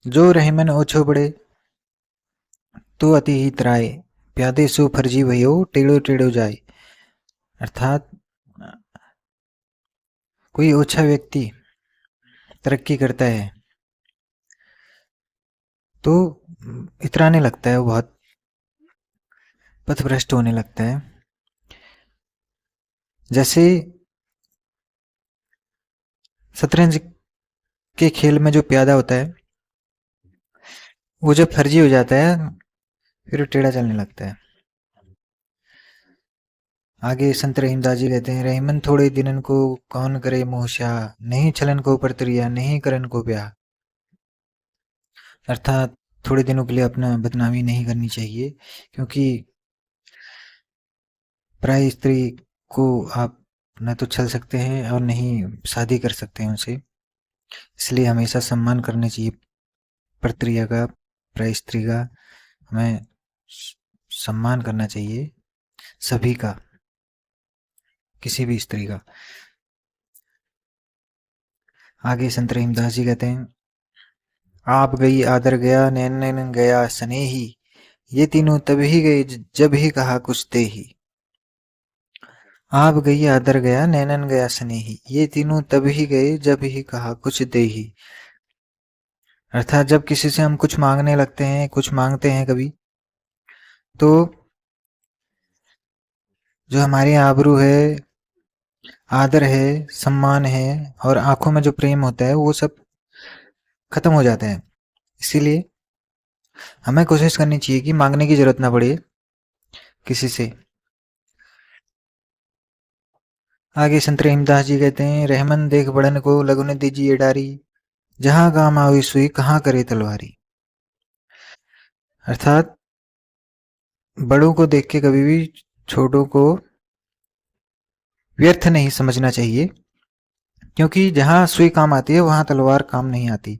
जो रहीमन ओछो बड़े तो अति ही त्राय, प्यादे सो फर्जी भयो टेढ़ो टेढ़ो जाए। अर्थात कोई ओछा व्यक्ति तरक्की करता है तो इतराने लगता है, वो बहुत पथभ्रष्ट होने लगता है। जैसे शतरंज के खेल में जो प्यादा होता है, वो जब फर्जी हो जाता है फिर वो टेढ़ा चलने लगता है। आगे संत रहीमदास जी कहते हैं, रहीमन थोड़े दिनन को कौन करे मोहश्याह, नहीं छलन को परतरिया नहीं करन को ब्याह। अर्थात थोड़े दिनों के लिए अपना बदनामी नहीं करनी चाहिए, क्योंकि पराई स्त्री को आप न तो छल सकते हैं और नहीं शादी कर सकते हैं उनसे। इसलिए हमेशा सम्मान करना चाहिए परत्रिया का, पराई स्त्री का हमें सम्मान करना चाहिए, सभी का, किसी भी स्त्री का। आगे संत रहीमदास जी कहते हैं, आप गई आदर गया नैनन गया स्नेही, ये तीनों तभी गए जब ही कहा कुछ दे ही। आप गई आदर गया नैनन गया स्नेही, ये तीनों तभी गए जब ही कहा कुछ दे ही। अर्थात जब किसी से हम कुछ मांगने लगते हैं, कुछ मांगते हैं कभी, तो जो हमारी आबरू है, आदर है, सम्मान है और आंखों में जो प्रेम होता है, वो सब खत्म हो जाता है। इसीलिए हमें कोशिश करनी चाहिए कि मांगने की जरूरत ना पड़े किसी से। आगे संत रहीमदास जी कहते हैं, रहमन देख बड़न को लगुन दीजिए डारी, जहां काम आवी सुई कहाँ करे तलवारी। अर्थात बड़ों को देख के कभी भी छोटों को व्यर्थ नहीं समझना चाहिए, क्योंकि जहां सुई काम आती है वहां तलवार काम नहीं आती।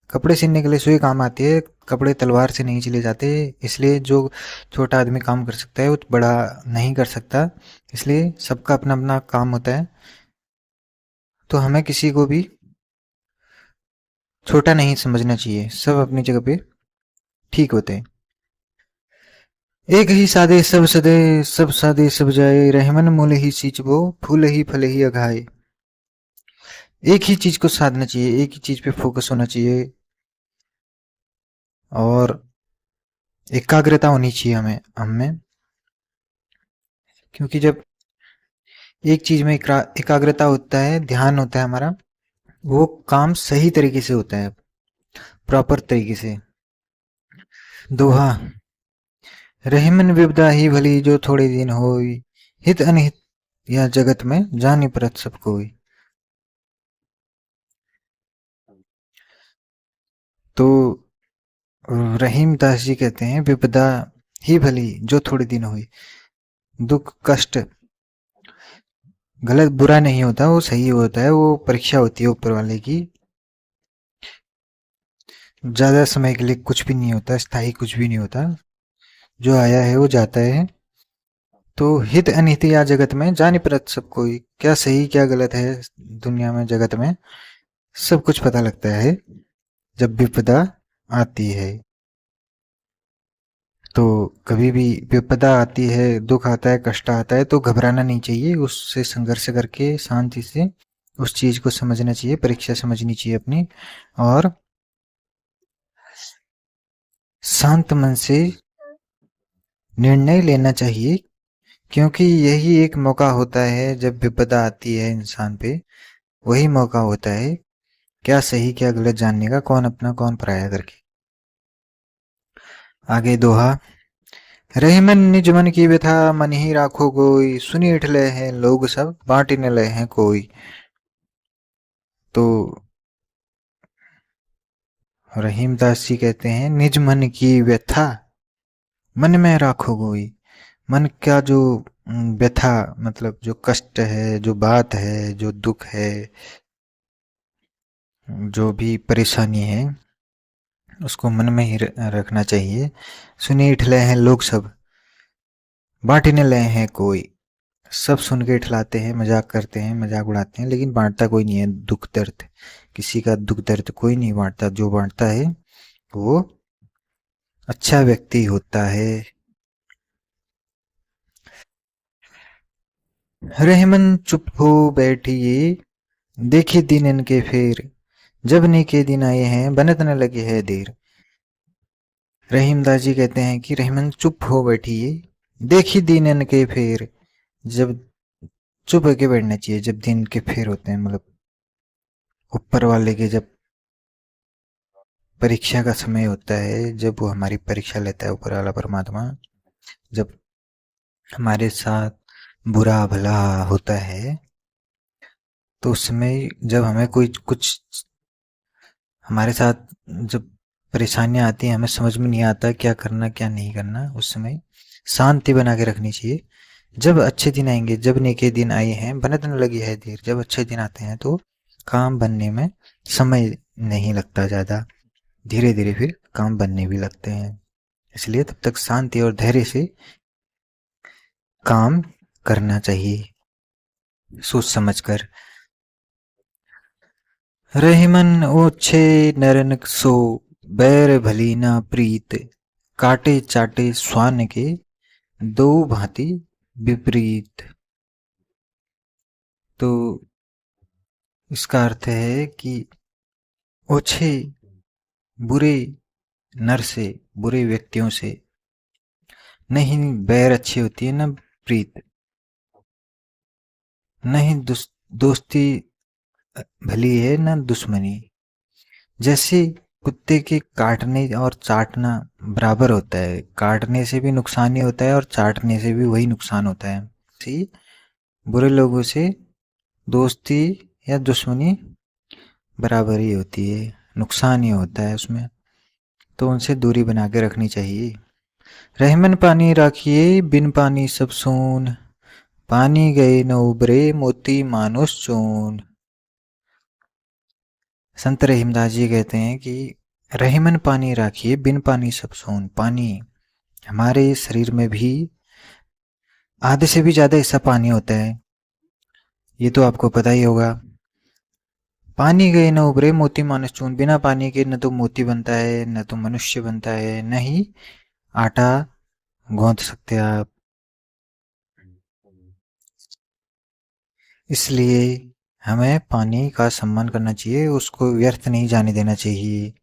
कपड़े सिलने के लिए सुई काम आती है, कपड़े तलवार से नहीं सिले जाते। इसलिए जो छोटा आदमी काम कर सकता है वो बड़ा नहीं कर सकता। इसलिए सबका अपना अपना काम होता है, तो हमें किसी को भी छोटा नहीं समझना चाहिए, सब अपनी जगह पे ठीक होते हैं। एक ही सादे सब सदे, सब सादे सब जाए, रहमन मूल ही सींचबो फूल ही फल ही अघाए। एक ही चीज को साधना चाहिए, एक ही चीज पे फोकस होना चाहिए और एकाग्रता होनी चाहिए हमें हमें। क्योंकि जब एक चीज में एकाग्रता होता है, ध्यान होता है हमारा, वो काम सही तरीके से होता है, प्रॉपर तरीके से। दोहा, रहीमन विपदा ही भली जो थोड़े दिन होई, हित अनहित या जगत में जानी परत सब कोई। तो रहीम दास जी कहते हैं, विपदा ही भली जो थोड़े दिन हुई। दुख कष्ट गलत बुरा नहीं होता, वो सही होता है, वो परीक्षा होती है ऊपर वाले की। ज्यादा समय के लिए कुछ भी नहीं होता, स्थायी कुछ भी नहीं होता, जो आया है वो जाता है। तो हित अनित या जगत में जानी परत सब कोई, क्या सही क्या गलत है दुनिया में, जगत में सब कुछ पता लगता है जब विपदा आती है। तो कभी भी विपदा आती है, दुख आता है, कष्ट आता है, तो घबराना नहीं चाहिए, उससे संघर्ष करके शांति से उस चीज को समझना चाहिए, परीक्षा समझनी चाहिए अपनी, और शांत मन से निर्णय लेना चाहिए। क्योंकि यही एक मौका होता है, जब विपदा आती है इंसान पे, वही मौका होता है क्या सही क्या गलत जानने का, कौन अपना कौन पराया करके। आगे दोहा, रहीमन निज मन की व्यथा मन ही राखो कोई, सुनी उठले हैं लोग सब बांट न ले हैं कोई। तो रहीम दास जी कहते हैं, निज मन की व्यथा मन में राखो कोई। मन का जो व्यथा, मतलब जो कष्ट है, जो बात है, जो दुख है, जो भी परेशानी है, उसको मन में ही रखना चाहिए। सुनी इठले हैं लोग सब बांटने ले हैं कोई। सब सुन के इठलाते हैं, मजाक करते हैं, मजाक उड़ाते हैं, लेकिन बांटता कोई नहीं है दुख दर्द। किसी का दुख दर्द कोई नहीं बांटता। जो बांटता है वो अच्छा व्यक्ति होता है। रहमन चुप हो बैठिए, देखी दिन इनके फेर, जब नेके दिन आए हैं बनत न लगी है देर। रहीमदास जी कहते हैं कि रहमन चुप हो बैठिए, देखी दिन इनके फेर। जब चुप होके बैठना चाहिए जब दिन के फेर होते हैं, मतलब ऊपर वाले के जब परीक्षा का समय होता है, जब वो हमारी परीक्षा लेता है ऊपर वाला परमात्मा, जब हमारे साथ बुरा भला होता है, तो उस समय जब हमें कोई कुछ हमारे साथ जब परेशानियां आती हैं, हमें समझ में नहीं आता क्या करना क्या नहीं करना, उस समय शांति बना के रखनी चाहिए। जब अच्छे दिन आएंगे, जब नेके दिन आए हैं बनत न लगी है देर। जब अच्छे दिन आते हैं तो काम बनने में समय नहीं लगता ज़्यादा, धीरे धीरे फिर काम बनने भी लगते हैं। इसलिए तब तक शांति और धैर्य से काम करना चाहिए, सोच समझ कर। रहीमन ओछे नरन सो, बैर भली ना प्रीत, काटे चाटे स्वान के, दो भांति विपरीत। तो इसका अर्थ है कि ओछे बुरे नर से, बुरे व्यक्तियों से नहीं बैर अच्छी होती है, न प्रीत, न ही दोस्ती भली है, न दुश्मनी। जैसे कुत्ते के काटने और चाटना बराबर होता है, काटने से भी नुकसान ही होता है और चाटने से भी वही नुकसान होता है। सी बुरे लोगों से दोस्ती या दुश्मनी बराबर ही होती है, नुकसान ही होता है उसमें, तो उनसे दूरी बना के रखनी चाहिए। रहमन पानी राखिए, बिन पानी सब सून, पानी गए न उबरे, मोती मानुष चून। संत रहीमदास जी कहते हैं कि रहीमन पानी राखिए, बिन पानी सब सून। पानी, हमारे शरीर में भी आधे से भी ज्यादा हिस्सा पानी होता है, ये तो आपको पता ही होगा। पानी गए न उबरे, मोती मानुष चून। बिना पानी के न तो मोती बनता है, न तो मनुष्य बनता है, न ही आटा गूंथ सकते आप। इसलिए हमें पानी का सम्मान करना चाहिए, उसको व्यर्थ नहीं जाने देना चाहिए।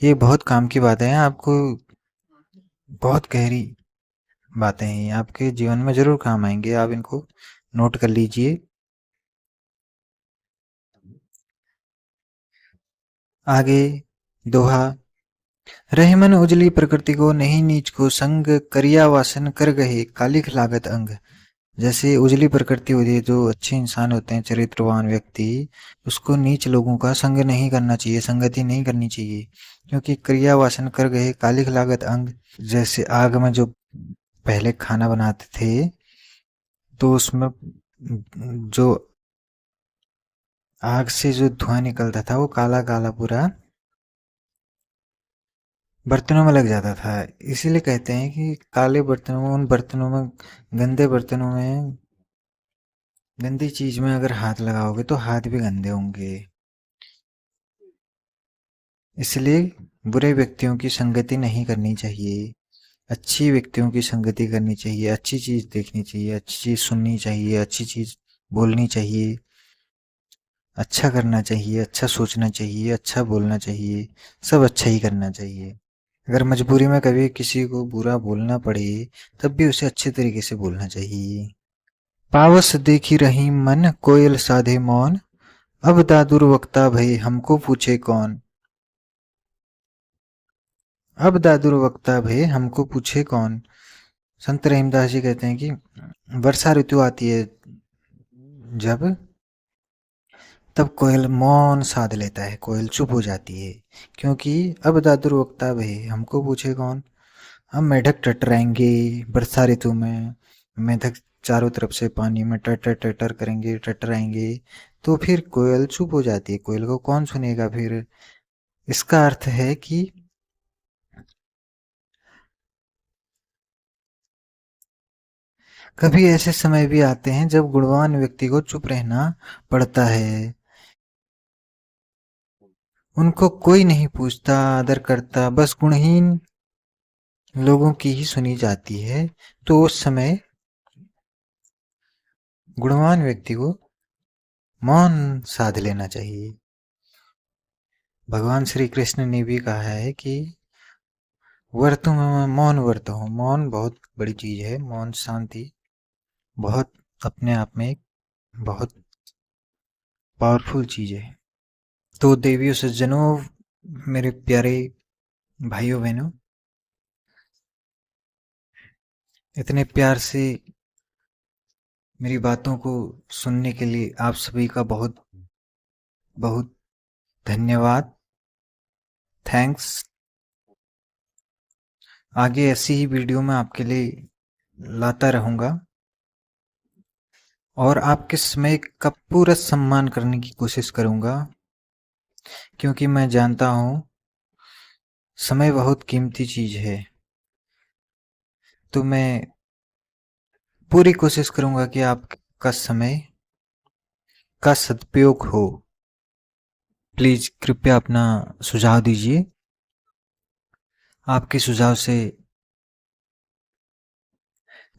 ये बहुत काम की बातें हैं, आपको बहुत गहरी बातें हैं, आपके जीवन में जरूर काम आएंगे, आप इनको नोट कर लीजिए। आगे दोहा। रहमन उजली प्रकृति को, नहीं नीच को संग, करिया वासन कर गहे कालिख लागत अंग। जैसे उजली प्रकृति होती है, जो अच्छे इंसान होते हैं, चरित्रवान व्यक्ति, उसको नीच लोगों का संग नहीं करना चाहिए, संगति नहीं करनी चाहिए, क्योंकि क्रिया वासन कर गए कालिख लागत अंग। जैसे आग में जो पहले खाना बनाते थे, तो उसमें जो आग से जो धुआं निकलता था वो काला काला पूरा बर्तनों में लग जाता था। इसीलिए कहते हैं कि काले बर्तनों में, उन बर्तनों में, गंदे बर्तनों में, गंदी चीज में अगर हाथ लगाओगे तो हाथ भी गंदे होंगे। इसलिए बुरे व्यक्तियों की संगति नहीं करनी चाहिए, अच्छी व्यक्तियों की संगति करनी चाहिए, अच्छी चीज देखनी चाहिए, अच्छी चीज सुननी चाहिए, अच्छी चीज बोलनी चाहिए, अच्छा करना चाहिए, अच्छा सोचना चाहिए, अच्छा बोलना चाहिए, सब अच्छा ही करना चाहिए। अगर मजबूरी में कभी किसी को बुरा बोलना पड़े, तब भी उसे अच्छे तरीके से बोलना चाहिए। पावस देखी रही मन, कोयल साधे मौन, अब दादुर वक्ता भई हमको पूछे कौन। अब दादुर वक्ता भई हमको पूछे कौन। संत रहीमदास जी कहते हैं कि वर्षा ऋतु आती है जब, तब कोयल मौन साध लेता है, कोयल चुप हो जाती है, क्योंकि अब दादुर वक्ता भई हमको पूछे कौन। हम मेढक टटराएंगे वर्षा ऋतु में, मेढक चारों तरफ से पानी में टटर टटर करेंगे, टटराएंगे, तो फिर कोयल चुप हो जाती है, कोयल को कौन सुनेगा फिर। इसका अर्थ है कि कभी ऐसे समय भी आते हैं जब गुणवान व्यक्ति को चुप रहना पड़ता है। उनको कोई नहीं पूछता, आदर करता, बस गुणहीन लोगों की ही सुनी जाती है। तो उस समय गुणवान व्यक्ति को मौन साध लेना चाहिए। भगवान श्री कृष्ण ने भी कहा है कि वर्तु में मौन वर्त हो। मौन बहुत बड़ी चीज है। मौन शांति बहुत अपने आप में एक बहुत पावरफुल चीज है। तो देवियों सज्जनों, मेरे प्यारे भाइयों बहनों, इतने प्यार से मेरी बातों को सुनने के लिए आप सभी का बहुत बहुत धन्यवाद। थैंक्स। आगे ऐसी ही वीडियो मैं आपके लिए लाता रहूंगा और आपके समय का पूरा सम्मान करने की कोशिश करूंगा, क्योंकि मैं जानता हूं समय बहुत कीमती चीज है। तो मैं पूरी कोशिश करूंगा कि आपका समय का सदुपयोग हो। प्लीज कृपया अपना सुझाव दीजिए। आपके सुझाव से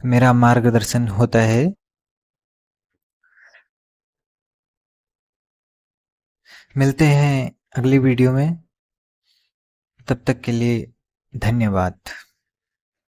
मेरा मार्गदर्शन होता है। मिलते हैं अगली वीडियो में। तब तक के लिए धन्यवाद।